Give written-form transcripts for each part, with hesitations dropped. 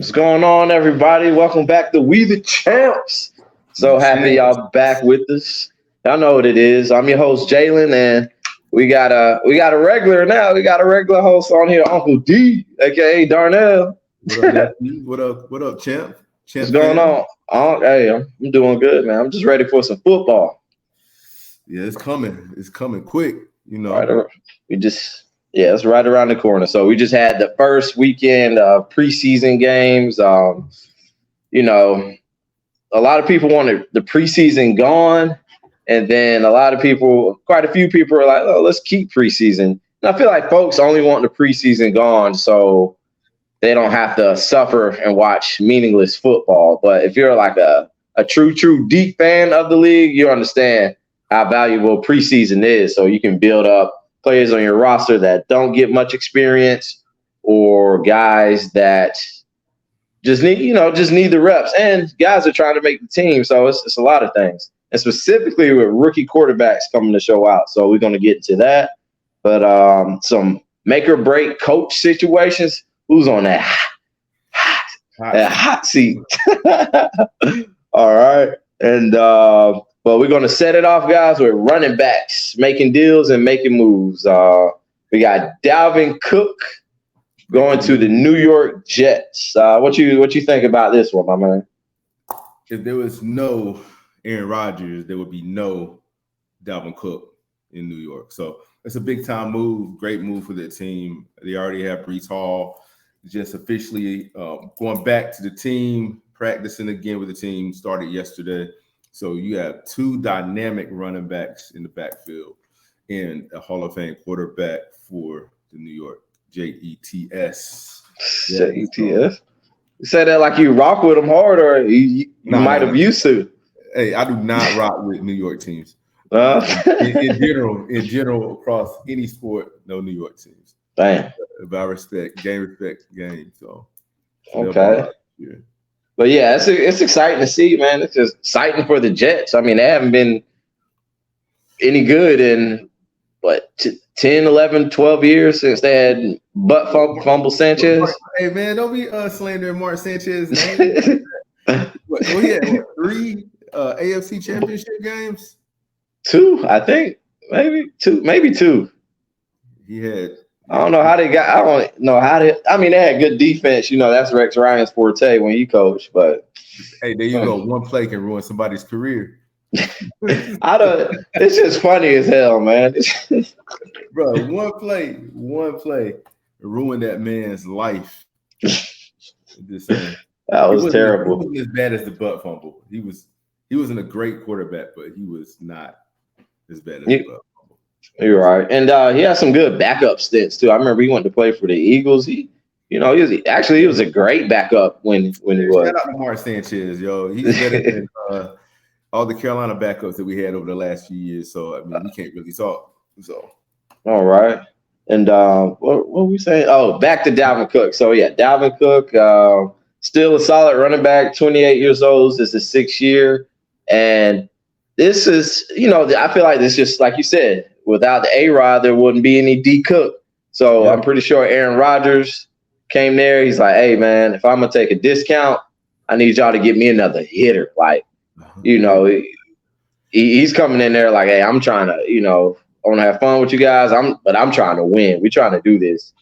What's going on, everybody? Welcome back to We The Champz. So happy y'all back with us. Y'all know what it is. I'm your host, Jalen, and we got a regular now. We got a regular host on here, Uncle D, aka Darnell. What up, nephew? What up, champ? What's going on? Hey, I'm doing good, man. I'm just ready for some football. Yeah, it's coming. It's coming quick. You know, it's right around the corner. So we just had the first weekend of preseason games. You know, a lot of people wanted the preseason gone, and then quite a few people are like, "Oh, let's keep preseason." And I feel like folks only want the preseason gone so they don't have to suffer and watch meaningless football. But if you're like a true deep fan of the league, you understand how valuable preseason is. So you can build up players on your roster that don't get much experience, or guys that just need the reps, and guys are trying to make the team. So it's a lot of things, and specifically with rookie quarterbacks coming to show out. So we're going to get into that, but some make or break coach situations. Who's on that hot seat? All right, and but we're going to set it off, guys, with running backs making deals and making moves. We got Dalvin Cook going to the New York Jets. What you think about this one, my man? If there was no Aaron Rodgers, there would be no Dalvin Cook in New York. So it's a big time move, great move for their team. They already have Breece Hall just officially going back to the team, practicing again with the team, started yesterday. So you have two dynamic running backs in the backfield and a Hall of Fame quarterback for the New York Jets. Jets. You say that like you rock with them hard, or you might have used to. Hey, I do not rock with New York teams. In general, across any sport, no New York teams. Damn. About respect game. So okay. But yeah, it's exciting to see, man. It's just exciting for the Jets. I mean, they haven't been any good in 10, 11, 12 years since they had butt fumble Sanchez. Hey, man, don't be slandering Mark Sanchez's name. He had 3 AFC championship games? 2, I think. Maybe 2. He had. I don't know how they got. I don't know how they. I mean, they had good defense. That's Rex Ryan's forte when he coached. But hey, there you go. One play can ruin somebody's career. It's just funny as hell, man. Bro, one play ruined that man's life. Just saying. That was terrible. He wasn't as bad as the butt fumble. He wasn't a great quarterback, but he was not as bad as the butt fumble. You're right, and he has some good backup stints too. I remember he went to play for the Eagles. He was a great backup when he was. Shout out to Mark Sanchez, yo. He's better than all the Carolina backups that we had over the last few years. So I mean, we can't really talk. So all right, and what were we saying? Oh, back to Dalvin Cook. So yeah, Dalvin Cook, still a solid running back. 28 years old. This is 6th year, and this is I feel like this just like you said. Without the A-Rod, there wouldn't be any D Cook. So yeah. I'm pretty sure Aaron Rodgers came there. He's like, hey, man, if I'm going to take a discount, I need y'all to get me another hitter. Like, he's coming in there like, hey, I'm trying to, I want to have fun with you guys. But I'm trying to win. We're trying to do this.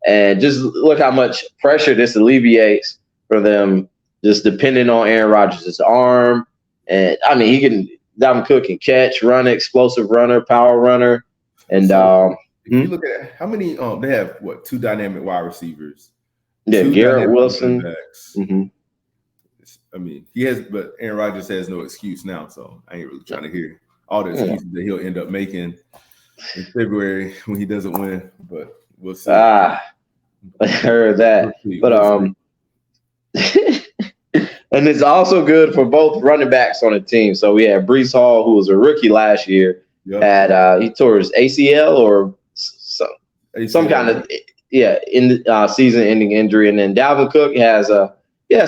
And just look how much pressure this alleviates for them, just depending on Aaron Rodgers' arm. And, I mean, Dalvin Cook can catch, run, explosive runner, power runner. And if you look at how many they have 2 dynamic wide receivers. Yeah, Garrett Wilson. Mm-hmm. I mean, but Aaron Rodgers has no excuse now, so I ain't really trying to hear all the excuses that he'll end up making in February when he doesn't win. But we'll see. I heard that. And it's also good for both running backs on the team. So we had Breece Hall, who was a rookie last year, he tore his ACL or some kind of season-ending injury, and then Dalvin Cook has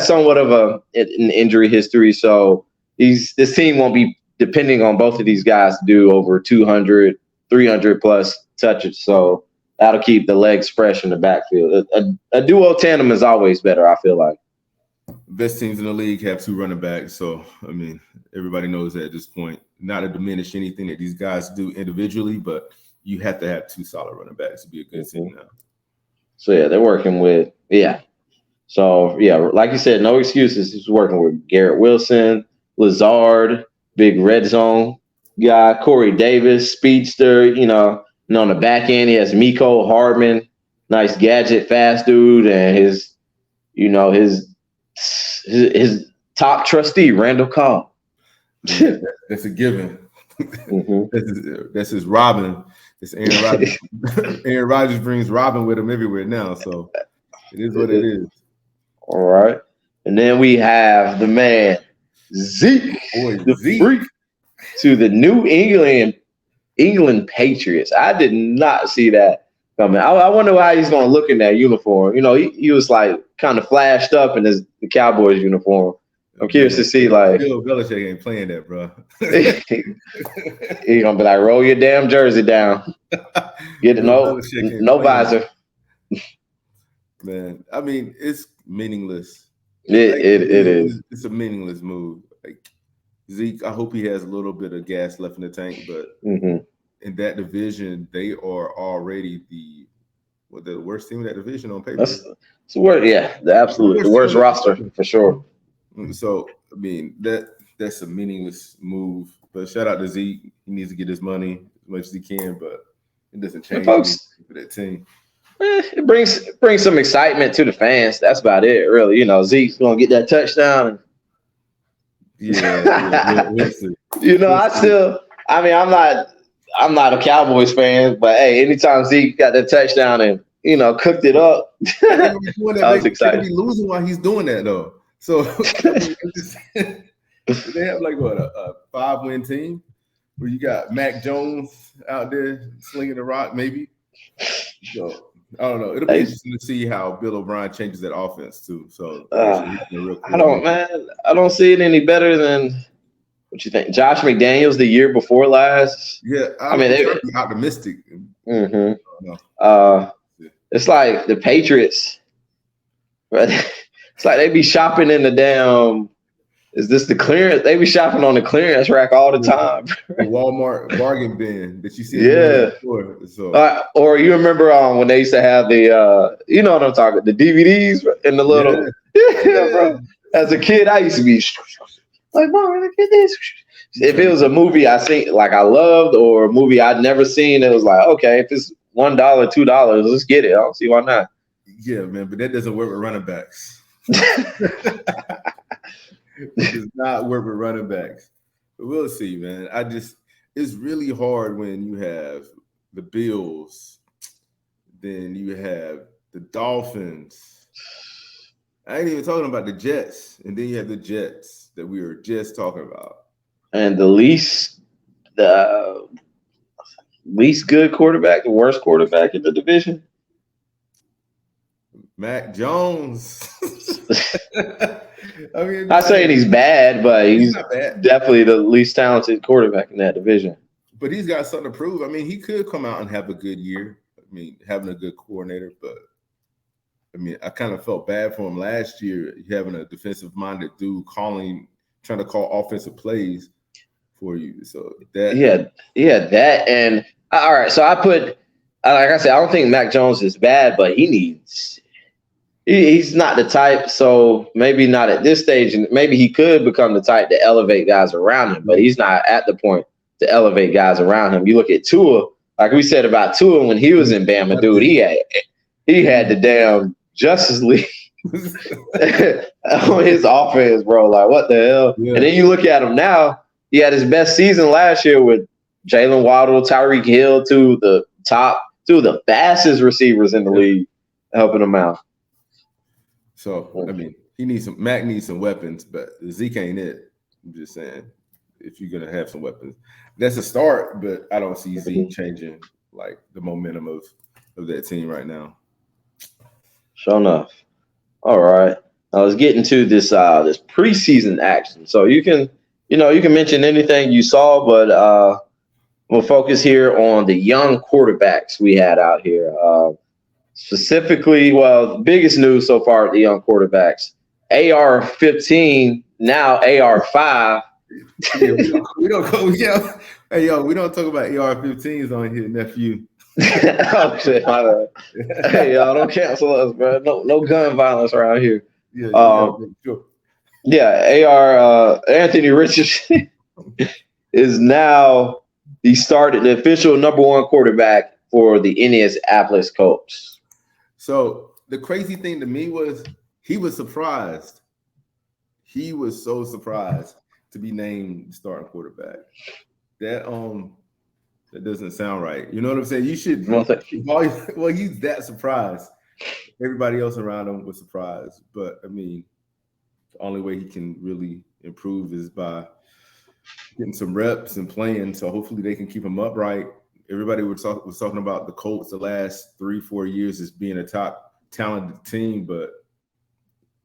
somewhat of an injury history. So this team won't be depending on both of these guys to do over 200, 300 plus touches. So that'll keep the legs fresh in the backfield. A duo tandem is always better, I feel like. best teams in the league have 2 running backs. So, I mean, everybody knows that at this point. Not to diminish anything that these guys do individually, but you have to have 2 solid running backs to be a good team now. So, yeah, they're working with – yeah. So, yeah, like you said, no excuses. He's working with Garrett Wilson, Lazard, big red zone guy, Corey Davis, speedster. And on the back end, he has Miko Hardman, nice gadget, fast dude, and his top trustee, Randall Cobb. That's a given. That's his Robin. It's Aaron Rodgers. Aaron Rodgers brings Robin with him everywhere now, so it is what it is. All right. And then we have the man, Zeke, Zeke. Freak, to the New England Patriots. I did not see that coming. I wonder how he's going to look in that uniform. He was like kind of flashed up in the Cowboys uniform. I'm curious to see like Bill Belichick ain't playing that, bro. He's gonna be like, roll your damn jersey down. Get no visor. Man, I mean, it's meaningless. It is. It's a meaningless move. Like Zeke, I hope he has a little bit of gas left in the tank, but in that division, they are already the worst team in that division on paper. It's the worst, the worst roster for sure. So I mean that's a meaningless move. But shout out to Zeke. He needs to get his money as much as he can, but it doesn't change anything for that team. It brings some excitement to the fans. That's about it, really. Zeke's gonna get that touchdown. We'll see. I'm not a Cowboys fan, but hey, anytime Zeke got that touchdown and cooked it up, I was excited. He's losing while he's doing that though. So they have like a 5-win team where you got Mac Jones out there slinging the rock, maybe. So I don't know. It'll be interesting to see how Bill O'Brien changes that offense too. So I don't see it any better than what you think. Josh McDaniels the year before last. Yeah, they're optimistic. It's like the Patriots. It's like they be shopping in the damn. Is this the clearance? They be shopping on the clearance rack all the time. The Walmart bargain bin that you see. Yeah. So. Or you remember when they used to have the, you know what I'm talking, the DVDs in the little. Yeah, bro. As a kid, I used to be like, "Mom, look at this." If it was a movie I seen, like I loved, or a movie I'd never seen, it was like, okay, if it's $1, $2, let's get it. I don't see why not. Yeah, man, but that doesn't work with running backs. It does not work with running backs. But we'll see, man. It's really hard when you have the Bills, then you have the Dolphins. I ain't even talking about the Jets, and then you have the Jets that we were just talking about. And the least good quarterback, the worst quarterback in the division. Mac Jones. I mean, not saying he's bad, but he's not bad. Definitely the least talented quarterback in that division. But he's got something to prove. I mean, he could come out and have a good year. I mean, having a good coordinator, but I mean, I kind of felt bad for him last year, having a defensive-minded dude trying to call offensive plays for you. So that that and all right. So I put, like I said, I don't think Mac Jones is bad, but he's not the type. So maybe not at this stage, and maybe he could become the type to elevate guys around him, but he's not at the point to elevate guys around him. You look at Tua, like we said about Tua when he was in Bama, dude, he had the damn Justice League on his offense, bro. Like, what the hell? Yeah. And then you look at him now, he had his best season last year with Jalen Waddle, Tyreek Hill, two of the fastest receivers in the league, helping him out. So, I mean, Mac needs some weapons, but Zeke ain't it. I'm just saying, if you're going to have some weapons, that's a start, but I don't see Zeke changing, like, the momentum of that team right now. Sure enough. All right. I was getting to this preseason action. So you can mention anything you saw, but we'll focus here on the young quarterbacks we had out here. Specifically, the biggest news so far, the young quarterbacks. AR-15, now AR-5. Yeah, we don't go. Yeah, hey yo, we don't talk about AR-15s on here, nephew. Oh shit! Hey, y'all, don't cancel us, bro. No gun violence around here. Yeah, sure. Yeah, AR Anthony Richardson is now the official number one quarterback for the Indianapolis Colts. So the crazy thing to me was he was surprised. He was so surprised to be named starting quarterback. That doesn't sound right. You know what I'm saying? You should. Well, he's that surprised. Everybody else around him was surprised. But I mean, the only way he can really improve is by getting some reps and playing. So hopefully they can keep him upright. Everybody was talking about the Colts the last 3-4 years as being a top talented team, but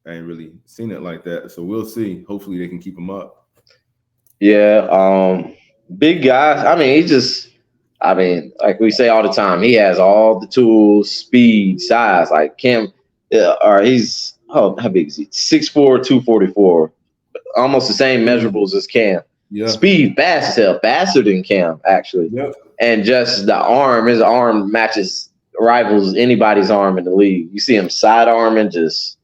I ain't really seen it like that. So we'll see. Hopefully they can keep him up. Yeah, big guy. I mean, like we say all the time, he has all the tools, speed, size. Like Cam, he's how big is he? 6'4", 244. Almost the same measurables as Cam. Yeah. Speed, fast as hell, faster than Cam, actually. Yep. And just the arm, his arm rivals anybody's arm in the league. You see him sidearming just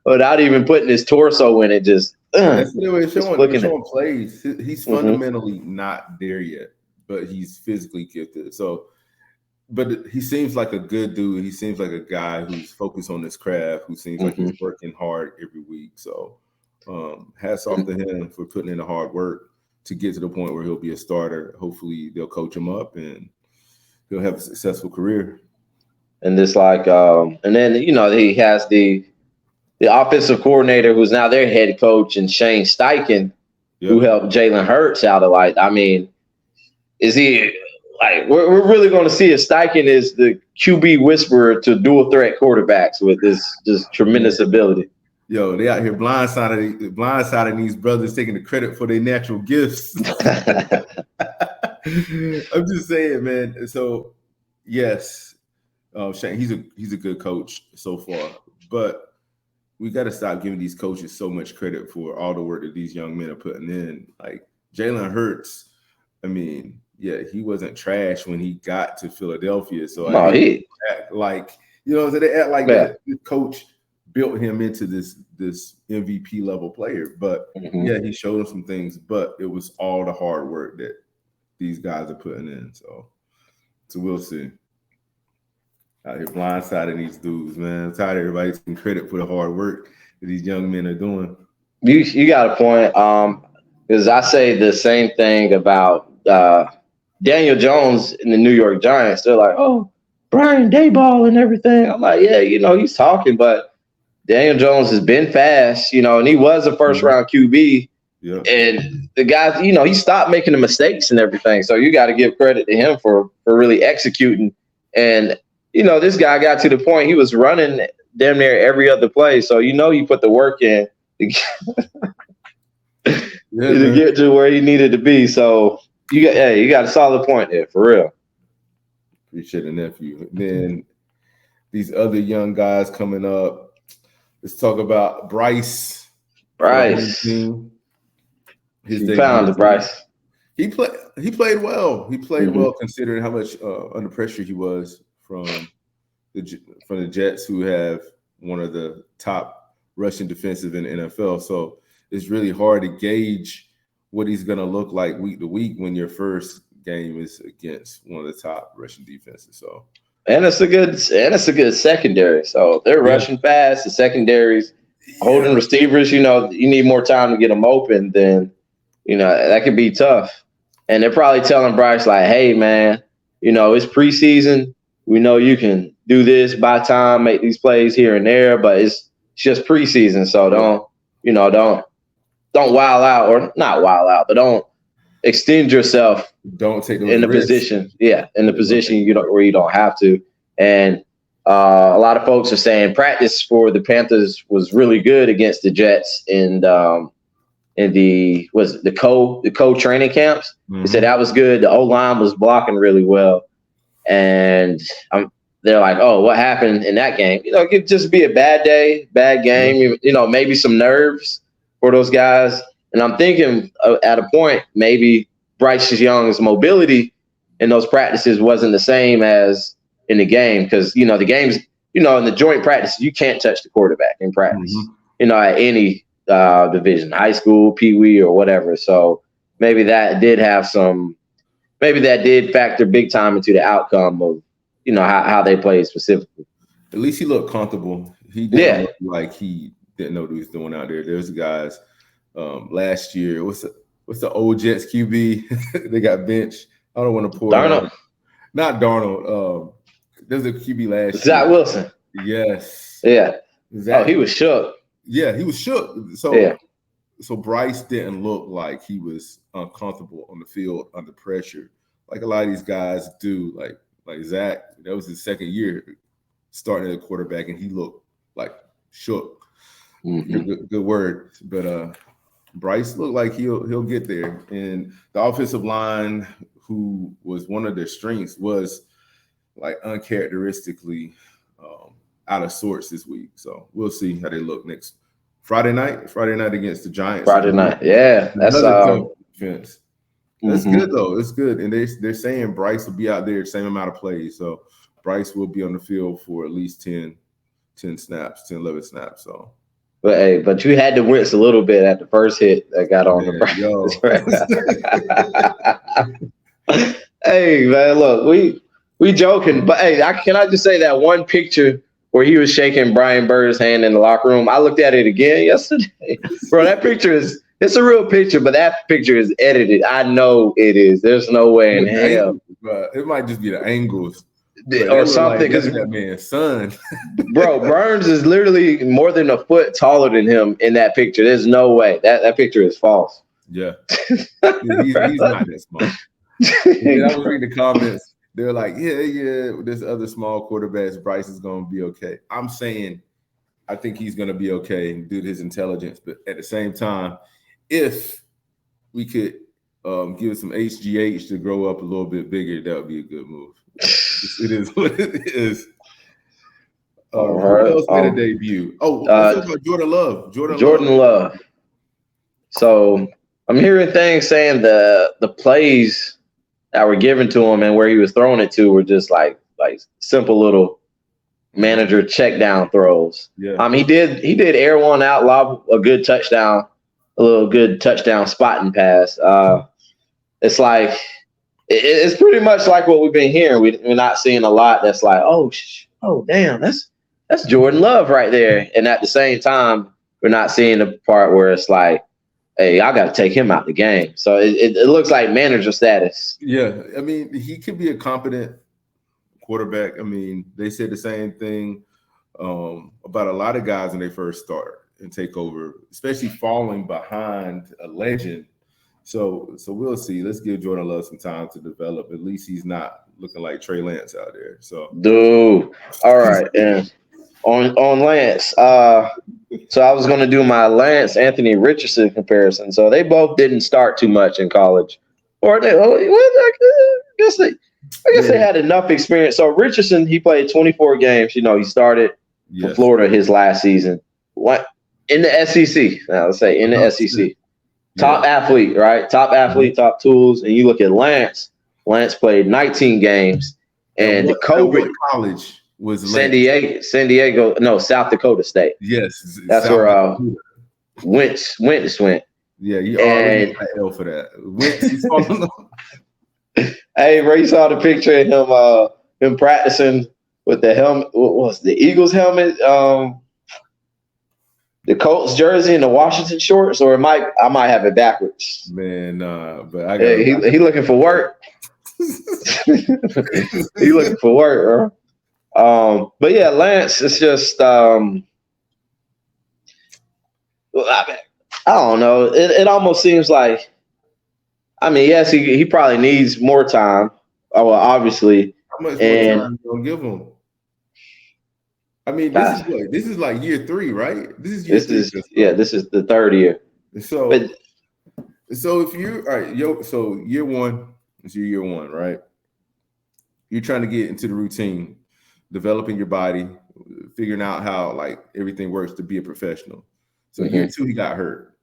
without even putting his torso in it. That's the way it's showing plays. He's fundamentally not there yet, but he's physically gifted. So, but he seems like a good dude. He seems like a guy who's focused on his craft, who seems like he's working hard every week. So, hats off to him for putting in the hard work to get to the point where he'll be a starter. Hopefully they'll coach him up and he'll have a successful career. And it's like, and then, he has the offensive coordinator who's now their head coach, and Shane Steichen, who helped Jalen Hurts out a lot. I mean, is he like, we're really going to see if Steichen is the QB whisperer to dual threat quarterbacks with this just tremendous ability. Yo, they out here blindsiding these brothers, taking the credit for their natural gifts. I'm just saying, man. So, yes, Shane, he's a good coach so far, but we got to stop giving these coaches so much credit for all the work that these young men are putting in. Like Jalen Hurts, I mean, yeah, he wasn't trash when he got to Philadelphia. So they act like the coach built him into this MVP level player. But yeah, he showed him some things, but it was all the hard work that these guys are putting in. So we'll see. Out here blindsiding these dudes, man. I'm tired of everybody taking credit for the hard work that these young men are doing. You got a point. Because I say the same thing about Daniel Jones in the New York Giants. They're like, oh, Brian Daboll and everything. I'm like, yeah, he's talking, but Daniel Jones has been fast, and he was a first-round QB. Yeah. And the guy, he stopped making the mistakes and everything. So you got to give credit to him for really executing. And, this guy got to the point he was running damn near every other play. So, he put the work in to get to where he needed to be. So you got a solid point there, for real. Appreciate it, nephew. And then these other young guys coming up. Let's talk about Bryce. You found it, Bryce. He played well. He played well considering how much under pressure he was from the Jets, who have one of the top rushing defensive in the NFL. So it's really hard to gauge what he's going to look like week to week when your first game is against one of the top rushing defenses. So. And it's a good secondary. So they're rushing fast. The secondaries holding receivers. You need more time to get them open. Then that could be tough. And they're probably telling Bryce like, "Hey, man, it's preseason. We know you can do this by time, make these plays here and there, but it's just preseason. So don't wild out, or not wild out, but don't extend yourself. Don't take those in the risks. position. Yeah, in the position where you don't have to. And a lot of folks are saying practice for the Panthers was really good against the Jets in the co-training camps. They said that was good. The O-line was blocking really well, and they're like, oh, what happened in that game? You know, it could just be a bad day, bad game. You know, maybe some nerves for those guys. And I'm thinking at a point, maybe Bryce Young's mobility in those practices wasn't the same as in the game because, you know, the games, you know, in the joint practice, you can't touch the quarterback in practice, you know, at any division, high school, peewee, or whatever. So maybe that did factor big time into the outcome of, you know, how they played specifically. At least he looked comfortable. He didn't look like he didn't know what he was doing out there. There's guys last year. What's the old Jets QB? They got benched. I don't want to pull Darnell. Not Darnold. There's a QB last year. Zach Wilson. Yes. Yeah. Exactly. Oh, he was shook. Yeah, he was shook. So Bryce didn't look like he was uncomfortable on the field under pressure, like a lot of these guys do. Like Zach, that was his second year starting at a quarterback, and he looked like shook. Good word, but Bryce looked like he'll get there. And the offensive line, who was one of their strengths, was like uncharacteristically out of sorts this week. So we'll see how they look next Friday night against the Giants. Friday night, yeah, that's defense. That's good though. It's good, and they're saying Bryce will be out there the same amount of plays. So Bryce will be on the field for at least 10 snaps, 10, 11 snaps. So. But you had to wince a little bit at the first hit that got on the Bryce. Hey man, look, we joking, but hey, can I just say that one picture where he was shaking Brian Bird's hand in the locker room? I looked at it again yesterday. Bro, that picture it's a real picture, but that picture is edited. I know it is. There's no way in hell. It might just be the angles. Or something, because that man's son. Bro, Burns is literally more than a foot taller than him in that picture. There's no way. That picture is false. Yeah. He's not that small. And I was reading the comments. They're like, yeah, there's other small quarterbacks. Bryce is going to be okay. I'm saying I think he's going to be okay due to his intelligence. But at the same time, if we could give some HGH to grow up a little bit bigger, that would be a good move. It is what it is. Who else made a debut? Let's talk about Jordan Love. Jordan Love. So I'm hearing things saying the plays that were given to him and where he was throwing it to were just like simple little manager check down throws. Yeah. He did air one out, lob a good touchdown, a little good touchdown spotting pass. It's like. It's pretty much like what we've been hearing. We're not seeing a lot that's like, oh damn, that's Jordan Love right there. And at the same time, we're not seeing the part where it's like, hey, I got to take him out the game. So it looks like manager status. Yeah, I mean, he could be a competent quarterback. I mean, they said the same thing about a lot of guys when they first start and take over, especially falling behind a legend. So we'll see. Let's give Jordan Love some time to develop. At least he's not looking like Trey Lance out there. So, dude. All right, and on Lance. So I was going to do my Lance Anthony Richardson comparison. So they both didn't start too much in college, or I guess they had enough experience. So Richardson, he played 24 games. You know, he started for Florida his last season. What in the SEC? Now let's say in the SEC. Top athlete, right? Top athlete, top tools. And you look at Lance. Lance played 19 games. And COVID college was San Diego, no, South Dakota State. Yes. That's South where Wentz went. Yeah, you already got L for that. Hey, bro, you saw the picture of him practicing with the helmet. What was the Eagles helmet? The Colts jersey and the Washington shorts, or I might have it backwards. Man, but I got he looking for work. He looking for work, bro. But yeah, Lance, it's just I don't know. It almost seems like, I mean, yes, he probably needs more time. Well, obviously. How much more time you gonna give him? I mean, this is like year 3, right? This is the third year. So if you all right, so year 1 is your year 1, right? You're trying to get into the routine. developing your body, figuring out how like everything works to be a professional. So year 2, he got hurt.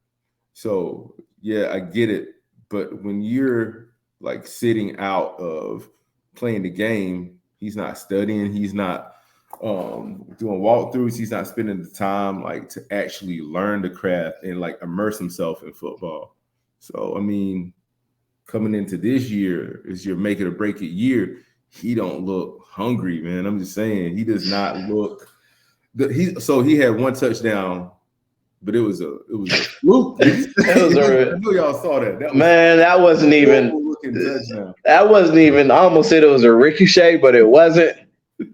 So yeah, I get it. But when you're like sitting out of playing the game, he's not studying, he's not doing walkthroughs, he's not spending the time like to actually learn the craft and like immerse himself in football. So I mean, coming into this year, is your make it or break it year, he don't look hungry, man. I'm just saying, he does not look good. He had 1 touchdown, but it was a fluke. I know y'all saw that. That wasn't even touchdown. That wasn't even. I almost said it was a ricochet, but it wasn't.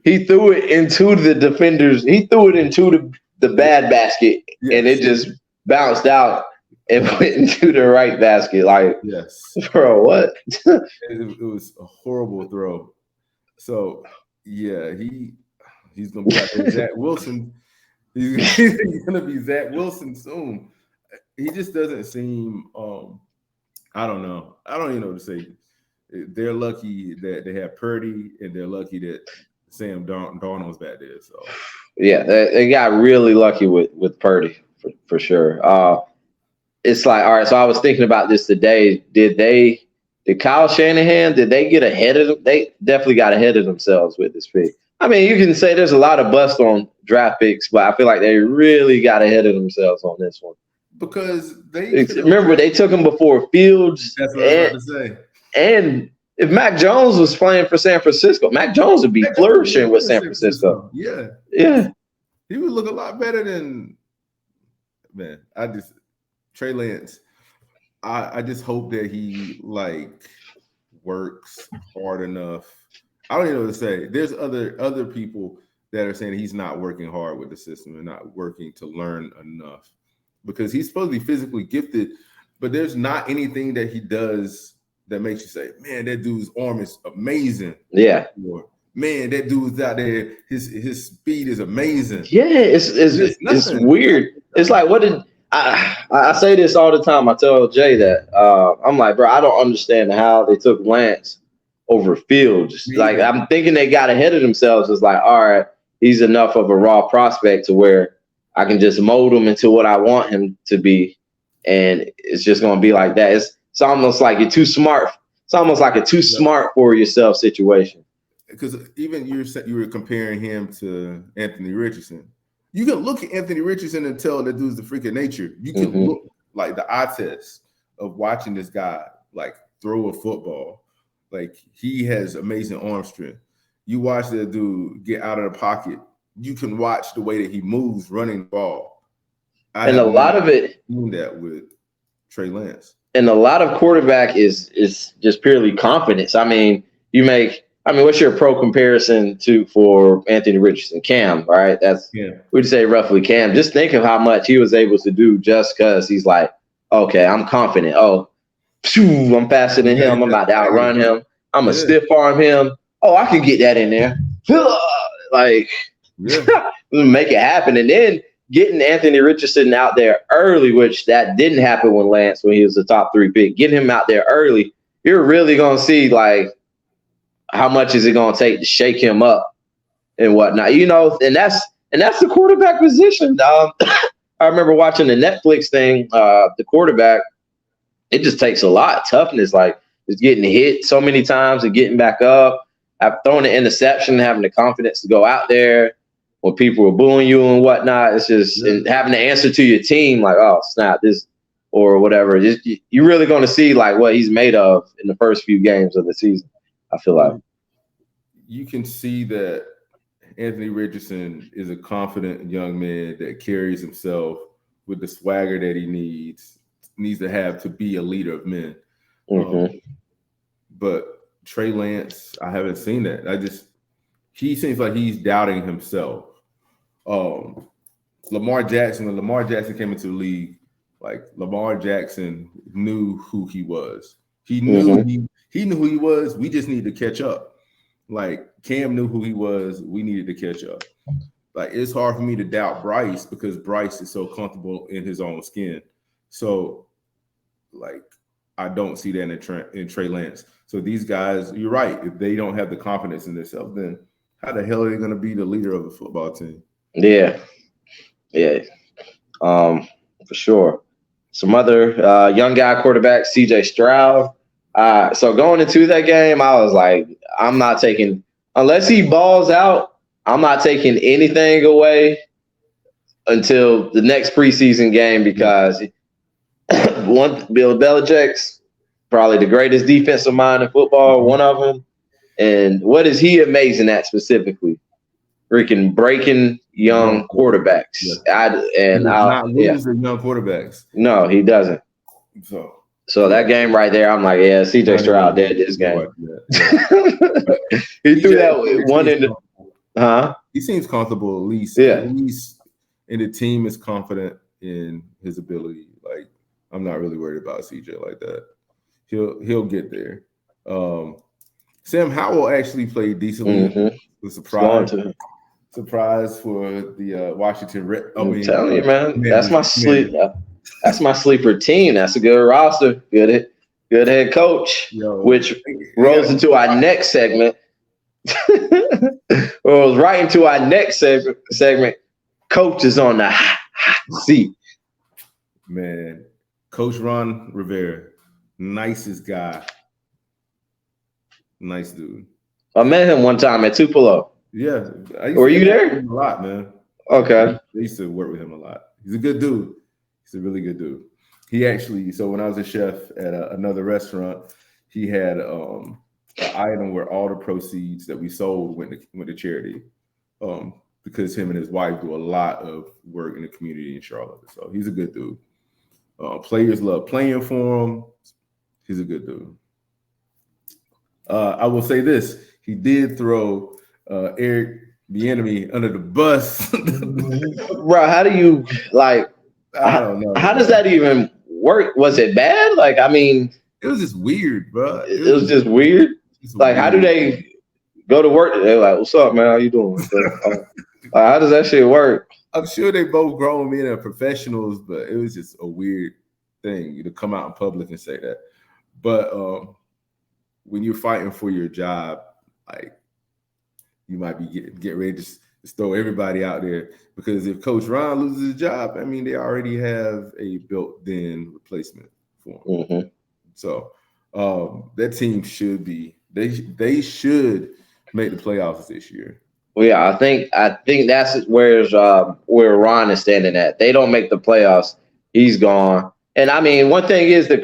He threw it into the defenders. He threw it into the bad basket, and it just bounced out and went into the right basket. Like, bro, what? It was a horrible throw. So yeah, he's gonna be like Zach Wilson. He's gonna be Zach Wilson soon. He just doesn't seem. I don't know. I don't even know what to say. They're lucky that they have Purdy, and they're lucky that Sam Darnold's back there. So yeah, they got really lucky with Purdy for sure. It's like, all right. So I was thinking about this today. Did Kyle Shanahan? Did they get ahead of them? They definitely got ahead of themselves with this pick. I mean, you can say there's a lot of bust on draft picks, but I feel like they really got ahead of themselves on this one. Because remember they took him before Fields. That's what I was about to say. And if Mac Jones was playing for San Francisco, Mac Jones would be flourishing with San Francisco. Yeah. He would look a lot better than Trey Lance. I just hope that he like works hard enough. I don't even know what to say. There's other people that are saying he's not working hard with the system and not working to learn enough, because he's supposed to be physically gifted, but there's not anything that he does that makes you say, man, that dude's arm is amazing. Yeah. Or, man, that dude's out there, his speed is amazing. Yeah, it's weird. It's like, what did I say this all the time. I tell Jay that I'm like, bro, I don't understand how they took Lance over Fields. Like, I'm thinking they got ahead of themselves. It's like, all right, he's enough of a raw prospect to where I can just mold him into what I want him to be, and it's just going to be like that. It's almost like you're too smart. It's almost like a too smart for yourself situation. Because even you were comparing him to Anthony Richardson. You can look at Anthony Richardson and tell that dude's the freak of nature. You can look like the eye test of watching this guy like throw a football. Like, he has amazing arm strength. You watch that dude get out of the pocket. You can watch the way that he moves running the ball. And a lot of it doing that with Trey Lance. And a lot of quarterback is just purely confidence. I mean, what's your pro comparison for Anthony Richardson? Cam, right? We'd say roughly Cam. Just think of how much he was able to do just because he's like, okay, I'm confident. Oh, I'm faster than him. I'm about to outrun him. I'm going to stiff arm him. Oh, I can get that in there. Like, make it happen. And then getting Anthony Richardson out there early, which that didn't happen when he was the top 3 pick. Getting him out there early, you're really going to see, like, how much is it going to take to shake him up and whatnot, and that's the quarterback position. I remember watching the Netflix thing, the quarterback, it just takes a lot. Toughness, like, just getting hit so many times and getting back up. I've thrown an interception, having the confidence to go out there when people were booing you and whatnot. It's just and having to answer to your team like, oh, snap, this or whatever. You're really going to see like what he's made of in the first few games of the season. I feel like you can see that Anthony Richardson is a confident young man that carries himself with the swagger that he needs to have to be a leader of men. But Trey Lance, I haven't seen that. He seems like he's doubting himself. Lamar Jackson, when Lamar Jackson came into the league, like, Lamar Jackson knew who he was. He knew he knew who he was. We just needed to catch up. Like, Cam knew who he was. We needed to catch up. Like, it's hard for me to doubt Bryce because Bryce is so comfortable in his own skin. So, like, I don't see that in Trey Lance. So these guys, you're right. If they don't have the confidence in themselves, then How the hell are they going to be the leader of a football team? Yeah. For sure. Some other young guy quarterback, CJ Stroud. So going into that game, I was like, I'm not taking unless he balls out. I'm not taking anything away until the next preseason game because one Bill Belichick's probably the greatest defensive mind in football, one of them. And what is he amazing at specifically? Freaking breaking young quarterbacks. Yeah. Not lose the young quarterbacks. No, he doesn't. So that game right there, I'm like, yeah, CJ Stroud did this game. He threw that one in the He seems comfortable at least. Yeah. At least, and the team is confident in his ability. Like, I'm not really worried about CJ like that. He'll get there. Sam Howell actually played decently. Mm-hmm. Surprise for the Washington Red. I'm telling you, man, that's my sleep. That's my sleeper team. That's a good roster. Good head coach. Which rolls into our next segment. Rolls right into our next segment. Coach is on the hot seat. Man, Coach Ron Rivera, nicest guy. Nice dude. I met him one time at Tupelo. Yeah. Were you there? A lot, man. Okay. I used to work with him a lot. He's a good dude. He's a really good dude. He actually, so when I was a chef at another restaurant, he had an item where all the proceeds that we sold went to charity. Because him and his wife do a lot of work in the community in Charlotte. So he's a good dude. Players love playing for him. He's a good dude. I will say this. He did throw Eric Bieniemy under the bus. Bro, how do you I don't know. How does that even work? Was it bad? Like, I mean, it was just weird, bro. It was just weird. Like, how do they go to work? They're like, "What's up, man? How you doing?" How does that shit work? I'm sure they both grown men and professionals, but it was just a weird thing to come out in public and say that. But when you're fighting for your job, like, you might be get ready to throw everybody out there, because if Coach Ron loses his job, I mean, they already have a built-in replacement for him. Mm-hmm. So that team should be they should make the playoffs this year. Well, yeah, I think that's where Ron is standing at. They don't make the playoffs, he's gone. And I mean, one thing is a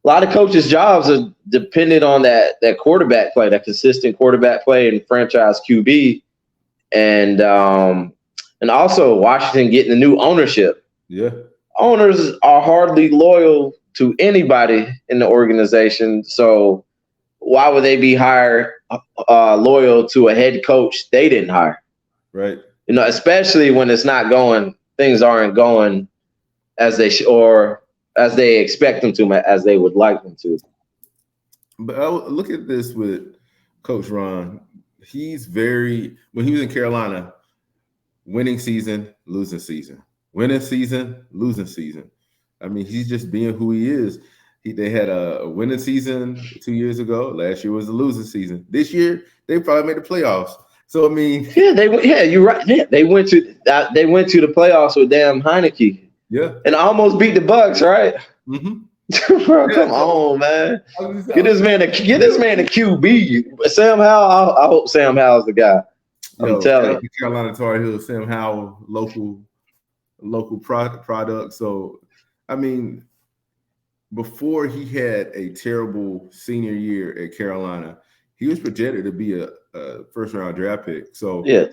lot of coaches' jobs are dependent on that quarterback play, that consistent quarterback play and franchise QB, and also Washington getting the new ownership. Yeah, owners are hardly loyal to anybody in the organization, so why would they be loyal to a head coach they didn't hire? Right. You know, especially when things aren't going as they or as they expect them to, as they would like them to. But I look at this with Coach Ron. When he was in Carolina, winning season, losing season. Winning season, losing season. I mean, he's just being who he is. They had a winning season 2 years ago. Last year was a losing season. This year, they probably made the playoffs. So I mean, you're right. Yeah, they went to the playoffs with damn Heineke. Yeah, and almost beat the Bucks, right? Mm-hmm. Bro, come on, man. Get this man a QB. Sam Howell. I hope Sam Howell's the guy. I'm telling you. Carolina Tar Heels, Sam Howell, local product. So, I mean, before he had a terrible senior year at Carolina, he was projected to be a first-round draft pick. So, yeah.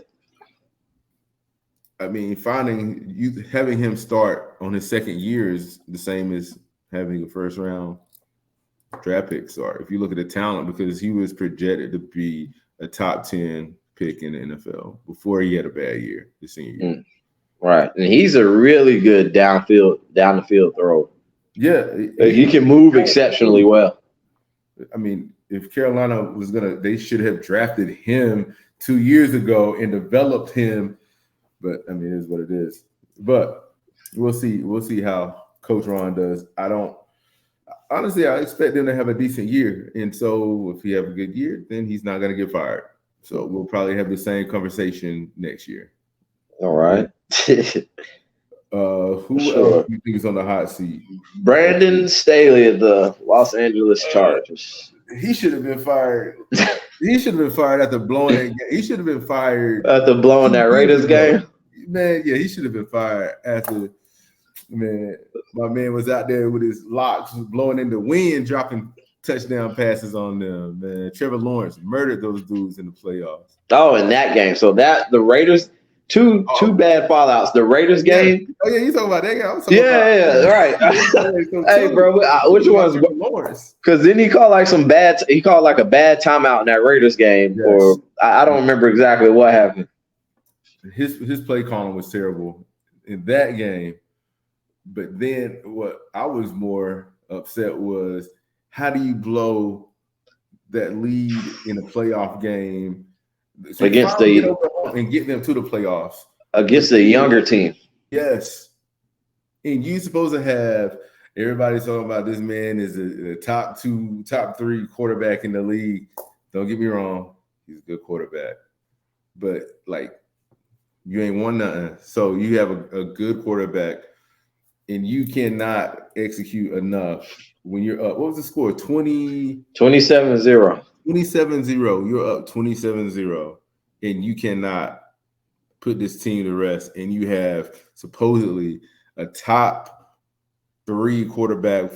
I mean, having him start on his second year is the same as having a first-round draft pick start. If you look at the talent, because he was projected to be a top 10 pick in the NFL before he had a bad year, the senior year. Right, and he's a really good down the field thrower. Yeah, he can move exceptionally well. I mean, if Carolina they should have drafted him 2 years ago and developed him. But I mean, it is what it is. But we'll see. We'll see how Coach Ron does. I expect them to have a decent year. And so if he have a good year, then he's not going to get fired. So we'll probably have the same conversation next year. All right. Who Sure. else do you think is on the hot seat? Brandon Staley of the Los Angeles Chargers. He should have been fired. He should have been fired after blowing that game. He should have been fired After blowing that Raiders game. Man, yeah, he should have been fired after. Man, my man was out there with his locks blowing in the wind, dropping touchdown passes on them. Man, Trevor Lawrence murdered those dudes in the playoffs. Oh, in that game. So that the Raiders, two bad fallouts. The Raiders game. Oh yeah, you talking about that game? I'm Right. Hey, bro, which one's Lawrence? Because then he called like a bad timeout in that Raiders game, Yes. or I don't remember exactly what happened. His play calling was terrible in that game. But then what I was more upset was, how do you blow that lead in a playoff game Against and get them to the playoffs against the younger team? Yes. And you supposed to have everybody talking about this man is a top 3 quarterback in the league. Don't get me wrong, he's a good quarterback. But like, you ain't won nothing. So you have a good quarterback, and you cannot execute enough when you're up. What was the score? 27-0. 27-0. You're up 27-0, and you cannot put this team to rest. And you have supposedly a top 4 quarterback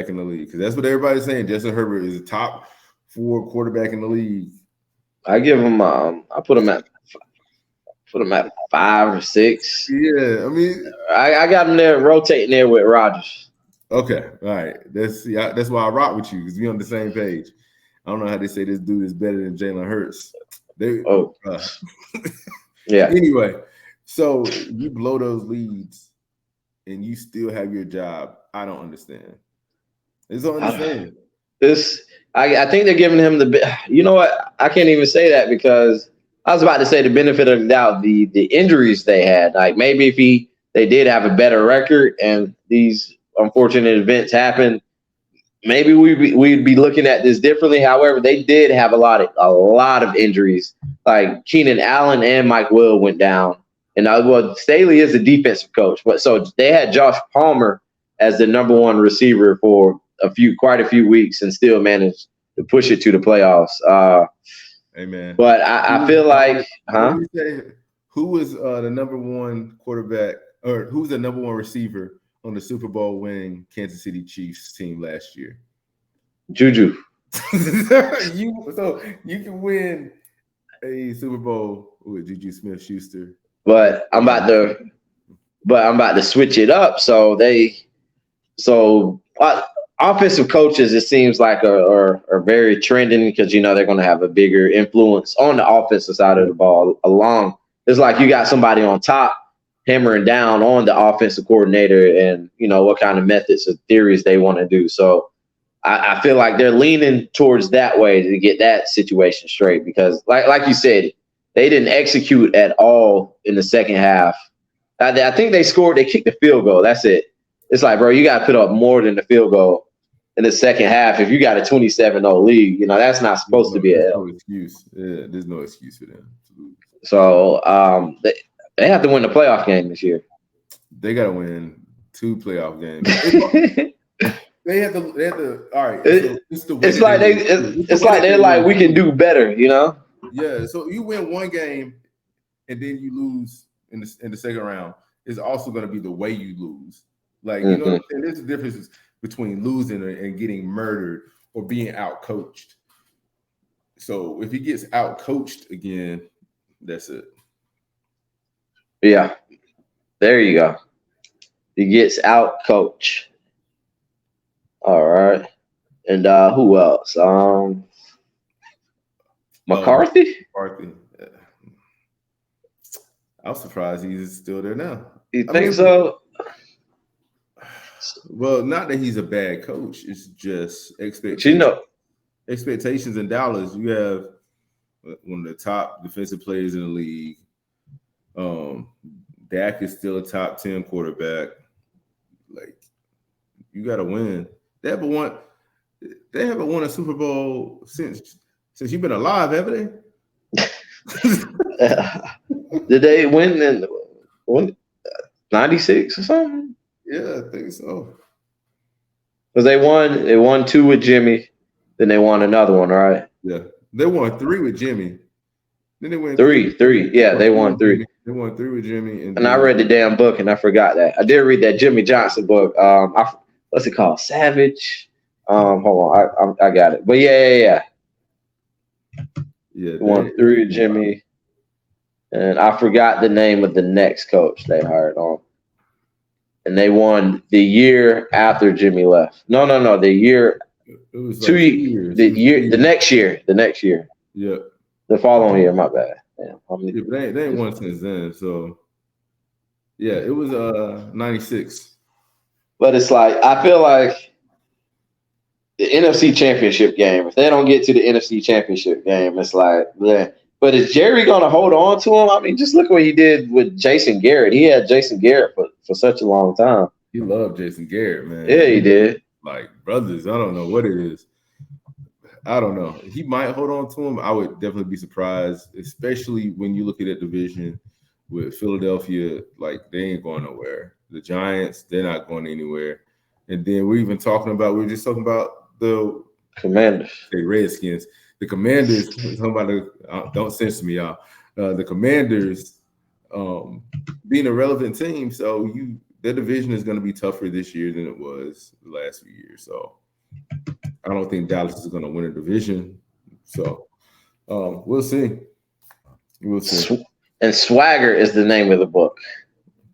in the league. Because that's what everybody's saying. Justin Herbert is a top 4 quarterback in the league. I give him I put him at 5 or 6. Yeah, I mean, I got him there rotating there with Rodgers. Okay, all right. That's why I rock with you, because we on the same page. I don't know how they say this dude is better than Jalen Hurts. Yeah. Anyway, so you blow those leads and you still have your job. I don't understand. I don't understand. I think they're giving him you know what? I can't even say that, because I was about to say the benefit of the doubt, the injuries they had. Like, maybe if they did have a better record and these unfortunate events happened, maybe we'd be looking at this differently. However, they did have a lot of injuries. Like Keenan Allen and Mike Will went down. And Staley is a defensive coach, but so they had Josh Palmer as the number 1 receiver for quite a few weeks, and still managed to push it to the playoffs. Amen. But I feel like, who was the number 1 quarterback, or who's the number 1 receiver on the Super Bowl winning Kansas City Chiefs team last year? Juju. So you can win a Super Bowl with Juju Smith-Schuster. But I'm about to switch it up. So offensive coaches, it seems like are very trending, because they're going to have a bigger influence on the offensive side of the ball. It's like you got somebody on top hammering down on the offensive coordinator, and what kind of methods or theories they want to do. So I feel like they're leaning towards that way to get that situation straight, because like you said, they didn't execute at all in the second half. I think they kicked the field goal. That's it. It's like, bro, you got to put up more than the field goal in the second half. If you got a 27-0 lead, that's not supposed to be a L. No excuse. Yeah, there's no excuse for them. So they have to win the playoff game this year. They got to win 2 playoff games. They have to. All right. It's like they're like, we can do better, Yeah. So you win 1 game, and then you lose in the second round. It's also going to be the way you lose. Like, you know what I'm saying? There's a difference between losing and getting murdered or being out-coached. So if he gets out-coached again, that's it. Yeah. There you go. He gets out-coached. All right. And who else? McCarthy? McCarthy. Yeah. I'm surprised he's still there now. You think so? Well, not that he's a bad coach. It's just expectations. Expectations in Dallas. You have one of the top defensive players in the league. Dak is still a top 10 quarterback. Like, you got to win. They haven't won a Super Bowl since you've been alive, haven't they? Did they win in 96 or something? Yeah, I think so. Because they won 2 with Jimmy, then they won another one, right? Yeah, they won 3 with Jimmy. Then they went 3. Yeah, they won 3. They won 3 with Jimmy, and I read the damn book and I forgot that. I did read that Jimmy Johnson book. What's it called? Savage. Hold on, I got it. But yeah. Yeah, won 3 with Jimmy, and I forgot the name of the next coach they hired on. And they won the year after Jimmy left. No, the year. It was like 2 years. The next year. Yeah. The following year. My bad. Damn. Yeah, but they ain't won since then. So yeah, it was 96. But it's like I feel like the NFC Championship game. If they don't get to the NFC Championship game, it's like, bleh. But is Jerry gonna hold on to him? I mean, just look what he did with Jason Garrett. He had Jason Garrett for such a long time. He loved Jason Garrett, man. Yeah, he did. Like brothers, I don't know what it is. I don't know. He might hold on to him. I would definitely be surprised, especially when you look at that division with Philadelphia. Like they ain't going nowhere. The Giants, they're not going anywhere. And then we're just talking about the Commanders, the Redskins. The Commanders, don't censor me, y'all. The Commanders being a relevant team, so their division is going to be tougher this year than it was the last few years. So I don't think Dallas is going to win a division. So we'll see. We'll see. And Swagger is the name of the book.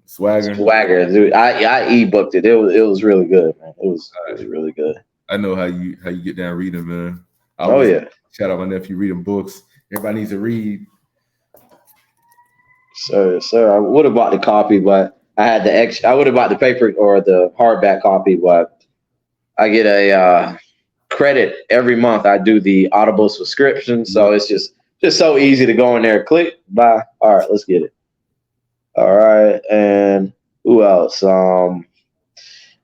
Swagger, dude. I e-booked it. It was really good, man. It was really good. I know how you get down reading, man. Yeah. Shout out my nephew reading books. Everybody needs to read. Sir. I would have bought the copy, but I had the extra. I would have bought the paper or the hardback copy, but I get a credit every month. I do the Audible subscription, so it's just so easy to go in there, click, buy. All right, let's get it. All right, and who else?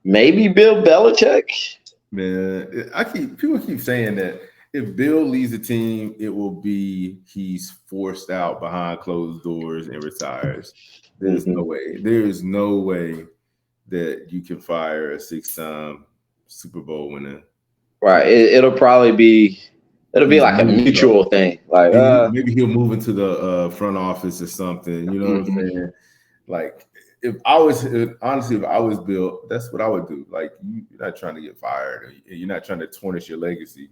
Maybe Bill Belichick. Man, people keep saying that if Bill leaves the team, it will be he's forced out behind closed doors and retires. There's no way. There is no way that you can fire a 6-time Super Bowl winner. Right. It'll probably be like a mutual thing. Like maybe he'll move into the front office or something. You know what I'm saying? Like if I was Bill, that's what I would do. Like you're not trying to get fired, or you're not trying to tarnish your legacy.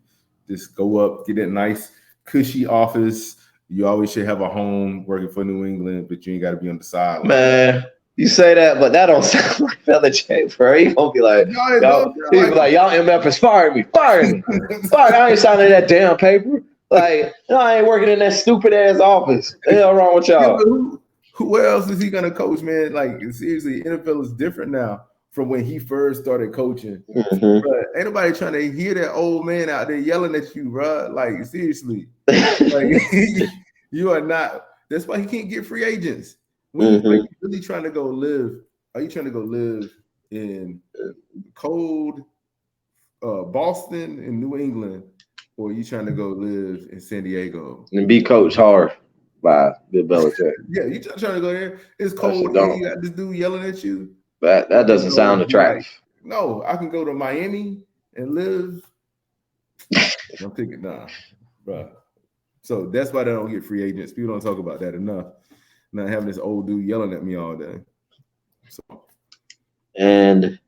Just go up, get that nice, cushy office. You always should have a home working for New England, but you ain't got to be on the sideline. Man, you say that, but that don't sound like Belichick, bro. He won't be like, y'all MF is firing me. Fire me. I ain't signing that damn paper. Like, I ain't working in that stupid ass office. What the hell wrong with y'all? Who else is he gonna coach, man? Like, seriously, NFL is different now from when he first started coaching. But ain't nobody trying to hear that old man out there yelling at you, bro. Like, seriously. Like, you are not. That's why he can't get free agents. When you really trying to go live, are you trying to go live in cold Boston and New England, or are you trying to go live in San Diego? And be coached hard by Bill Belichick. Yeah, you trying to go there. It's cold. You got this dude yelling at you. That doesn't sound attractive. No, I can go to Miami and live. I'm thinking, nah, bro. So that's why they don't get free agents. People don't talk about that enough. Not having this old dude yelling at me all day. So, and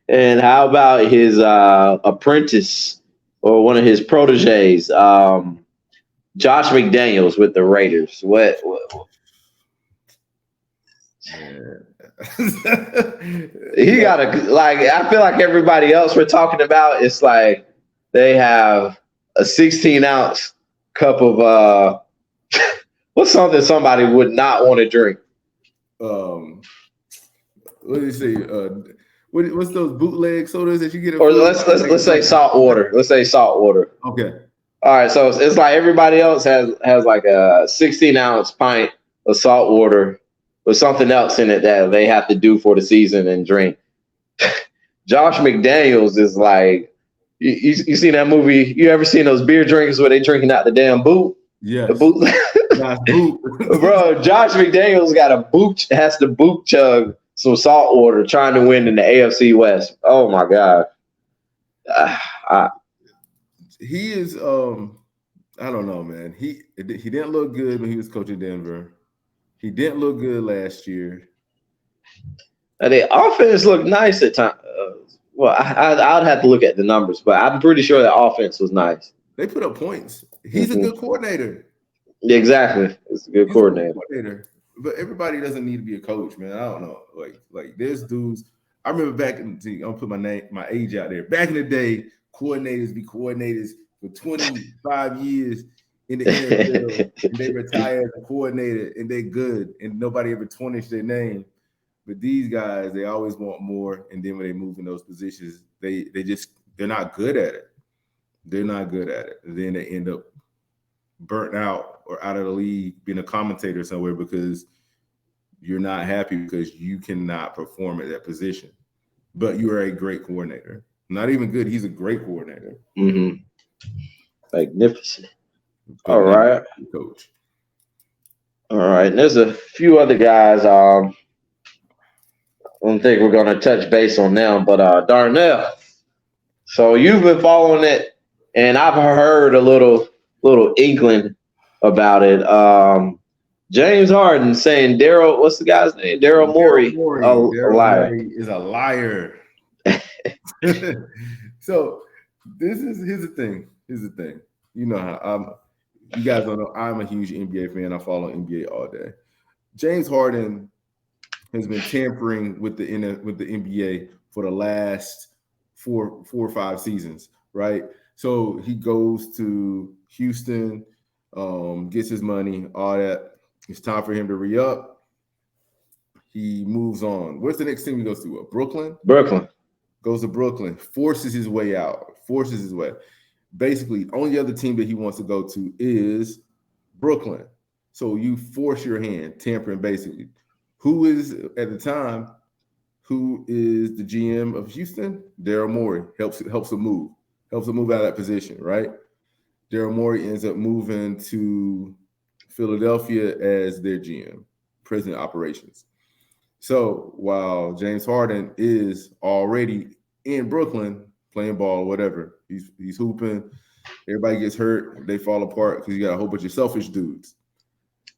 how about his apprentice or one of his proteges, Josh McDaniels with the Raiders? What? He got I feel like everybody else we're talking about, it's like they have a 16-ounce cup of what's something somebody would not want to drink? What do you say? What's those bootleg sodas that you get? Or let's say salt water. Let's say salt water. Okay. All right. So it's like everybody else has like a 16-ounce pint of salt water with something else in it that they have to do for the season and drink. Josh McDaniels is like, you seen that movie? You ever seen those beer drinkers where they drinking out the damn boot? The Yes. boot. Nice boot. Bro, Josh McDaniels has to boot chug some salt water trying to win in the AFC West. Oh my God. He is I don't know, man. He didn't look good when he was coaching Denver. He didn't look good last year. The offense looked nice at times. Well, I'd have to look at the numbers, but I'm pretty sure the offense was nice. They put up points. He's a good coordinator. Exactly. It's a good coordinator. But everybody doesn't need to be a coach, man. I don't know. Like there's dudes. I remember back in I'll put my age out there. Back in the day, coordinators be coordinators for 25 years in the NFL, and they retire as a coordinator, and they're good, and nobody ever tarnished their name. But these guys, they always want more, and then when they move in those positions, they're not good at it. They're not good at it. And then they end up burnt out or out of the league, being a commentator somewhere because you're not happy because you cannot perform at that position. But you are a great coordinator. Not even good. He's a great coordinator. Mm-hmm. Magnificent. All right. Coach. All right. And there's a few other guys. I don't think we're going to touch base on them, but Darnell. So you've been following it, and I've heard a little inkling about it. James Harden saying Daryl, what's the guy's name? Daryl Morey, a liar. Morey is a liar. So here's the thing. You know how you guys don't know I'm a huge NBA fan. I follow NBA all day. James Harden has been tampering with the NBA for the last four or five seasons, right? So he goes to Houston, gets his money, all that. It's time for him to re-up. He moves on. Where's the next team he goes to? Brooklyn? Brooklyn. Goes to Brooklyn, forces his way out, Basically, only other team that he wants to go to is Brooklyn. So you force your hand, tampering basically. Who is, at the time, who is the GM of Houston? Daryl Morey. Helps him move out of that position, right? Daryl Morey ends up moving to Philadelphia as their GM, president of operations. So while James Harden is already in Brooklyn playing ball, whatever, he's hooping, everybody gets hurt, they fall apart because you got a whole bunch of selfish dudes.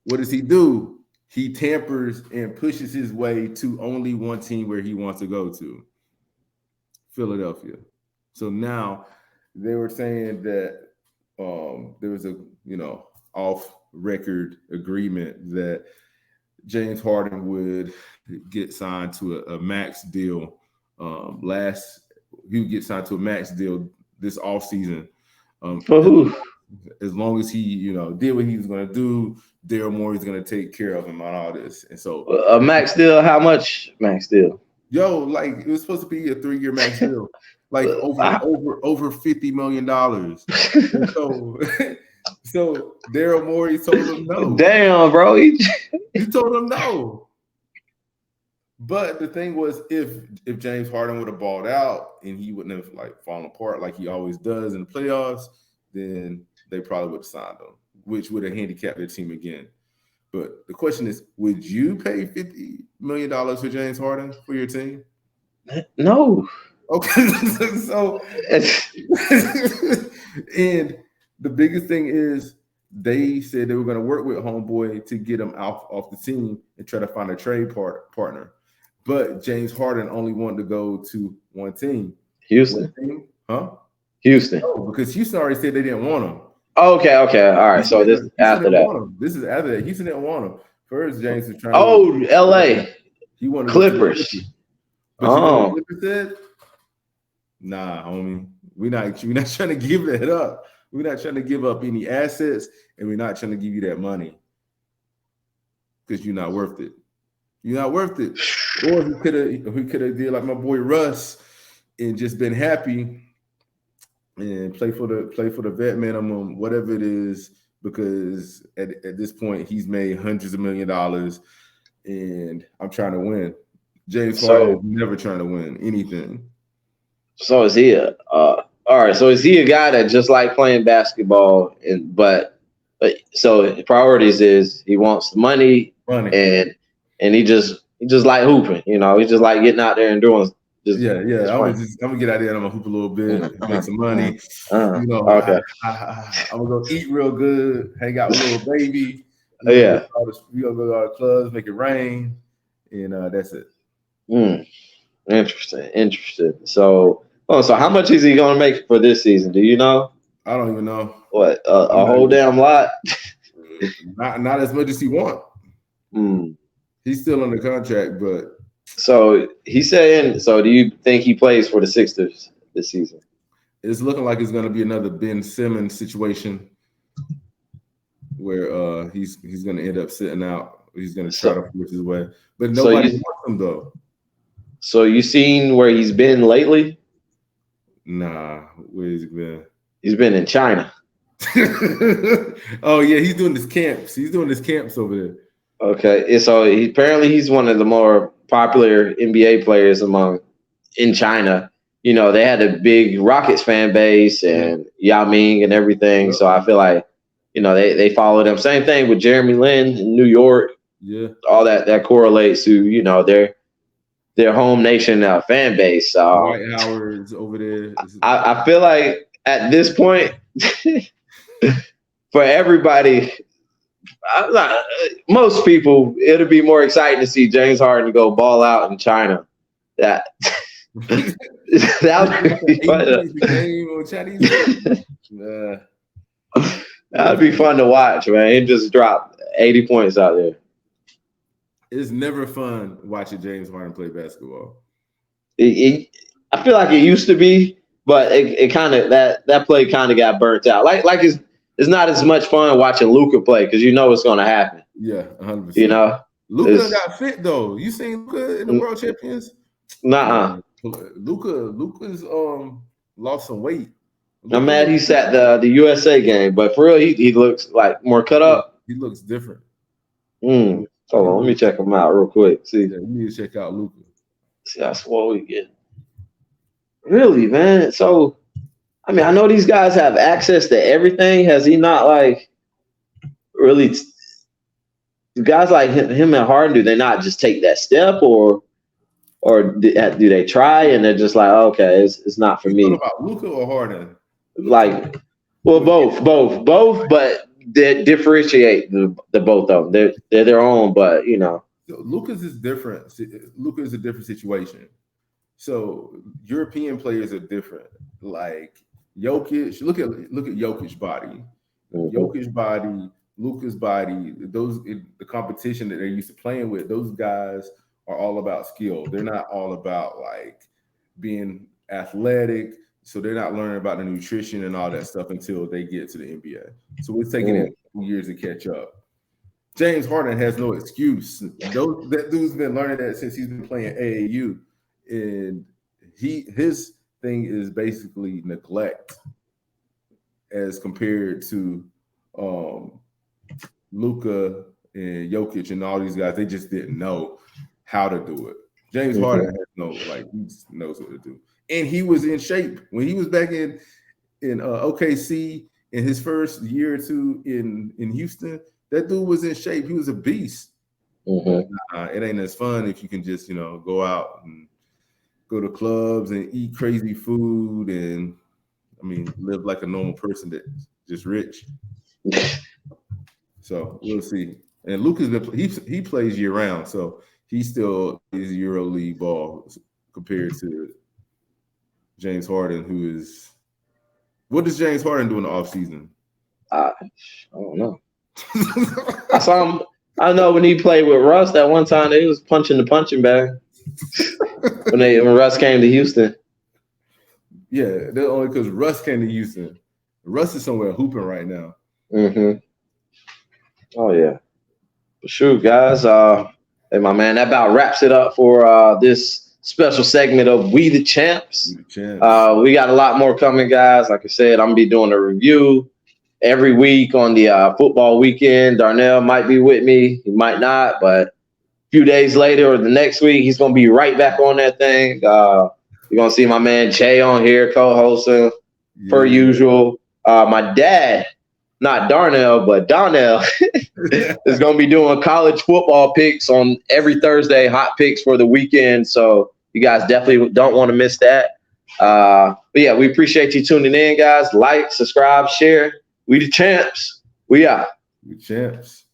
What does he do? He tampers and pushes his way to only one team where he wants to go to, Philadelphia. So now they were saying that there was a off-record agreement that James Harden would get signed to a max deal. He would get signed to a max deal this offseason. For who? As long as he, did what he was going to do, Daryl Morey's going to take care of him on all this. And so a max deal, how much max deal? Yo, like it was supposed to be a 3-year max deal, like over $50 million. So Daryl Morey told him no. Damn, bro. He told him no. But the thing was, if James Harden would have balled out and he wouldn't have fallen apart like he always does in the playoffs, then they probably would have signed him, which would have handicapped their team again. But the question is, would you pay $50 million for James Harden for your team? No. Okay. So and the biggest thing is they said they were going to work with Homeboy to get him off the team and try to find a trade partner. But James Harden only wanted to go to one team. Houston. One team? Huh? Houston. No, because Houston already said they didn't want him. Okay. All right. So this is after that. This is after that. Houston didn't want him. First, James was trying LA. He wanted Clippers. But you know what Clippers said? Nah, homie. We're not trying to give that up. We're not trying to give up any assets, and we're not trying to give you that money because you're not worth it. You're not worth it. Or he could have did like my boy Russ and just been happy and play for the vet minimum, whatever it is, because at this point he's made hundreds of $millions of dollars, and I'm trying to win. James Harden is never trying to win anything. So is he a guy that just like playing basketball but So his priorities is he wants the money, and he just like hooping. You know, he just like getting out there and doing. I'm gonna get out there and I'm gonna hoop a little bit, make some money. Okay. I'm gonna go eat real good, hang out with little baby. We gonna go to all the clubs, make it rain, and that's it. Interesting. So how much is he gonna make for this season? Do you know? I don't even know. What a whole damn lot. Not as much as he want. He's still under contract, but so he's saying. So do you think he plays for the Sixers this season? It's looking like it's going to be another Ben Simmons situation where he's going to end up sitting out. He's going to try to force his way, but nobody wants him though. So you seen where he's been lately? Nah, where has he been? He's been in China. Oh yeah, he's doing his camps. He's doing his camps over there. Okay, so apparently he's one of the more popular NBA players in China. You know, they had a big Rockets fan base and Yao Ming and everything. So I feel like, you know, they follow them. Same thing with Jeremy Lin in New York. Yeah, all that correlates to, you know, their home nation fan base. Dwight Howard's over there. I feel like at this point, for everybody, most people, it'll be more exciting to see James Harden go ball out in China. That would be fun. That'd be fun to watch, man. He just dropped 80 points out there. It's never fun watching James Harden play basketball. I feel like it used to be, but it kind of that play kind of got burnt out. Like it's not as much fun watching Luka play because you know it's going to happen. Yeah, 100%. You know, Luka got fit though. You seen Luka in the World Champions? Nuh-uh. Luka's lost some weight. I'm mad he sat the USA game, but for real, he looks like more cut up. He looks different. Hold on, let me check him out real quick. See, you need to check out Luka. See how swole we get. Really, man. So, I mean, I know these guys have access to everything. Has he not like really? Guys like him and Harden, do they not just take that step, or do they try and they're just like, okay, it's not for me? What about Luka or Harden? Like, well, both, but they differentiate the both of them. They're their own, but you know, Luka's is different. Luka is a different situation. So European players are different. Like Jokic, look at Jokic's body, Jokic's body, Luka's body. The competition that they're used to playing with, those guys are all about skill. They're not all about like being athletic. So they're not learning about the nutrition and all that stuff until they get to the NBA. So it's taking them 2 years to catch up. James Harden has no excuse. That dude's been learning that since he's been playing AAU, and his thing is basically neglect as compared to Luka and Jokic and all these guys. They just didn't know how to do it. James Harden has he just knows what to do. And he was in shape when he was back in OKC in his first year or two in Houston. That dude was in shape. He was a beast. It ain't as fun if you can just go out and go to clubs and eat crazy food and live like a normal person that's just rich. So we'll see. And Luka's he plays year round, so he still is EuroLeague ball compared to James Harden, who is. What does James Harden do in the offseason? I don't know. I saw him. I know when he played with Russ that one time, they was punching the punching bag when Russ came to Houston. Yeah, that's only because Russ came to Houston. Russ is somewhere hooping right now. Oh yeah. But shoot, guys. Hey, my man, that about wraps it up for this special segment of We The Champz. We got a lot more coming, guys. Like I said, I'm gonna be doing a review every week on the football weekend. Darnell might be with me. He might not, but a few days later or the next week, he's gonna be right back on that thing. You're gonna see my man Che on here co-hosting per usual. My dad not Darnell, but Darnell is going to be doing college football picks on every Thursday, hot picks for the weekend. So you guys definitely don't want to miss that. But yeah, we appreciate you tuning in, guys. Like, subscribe, share. We the champs. We out. We champs.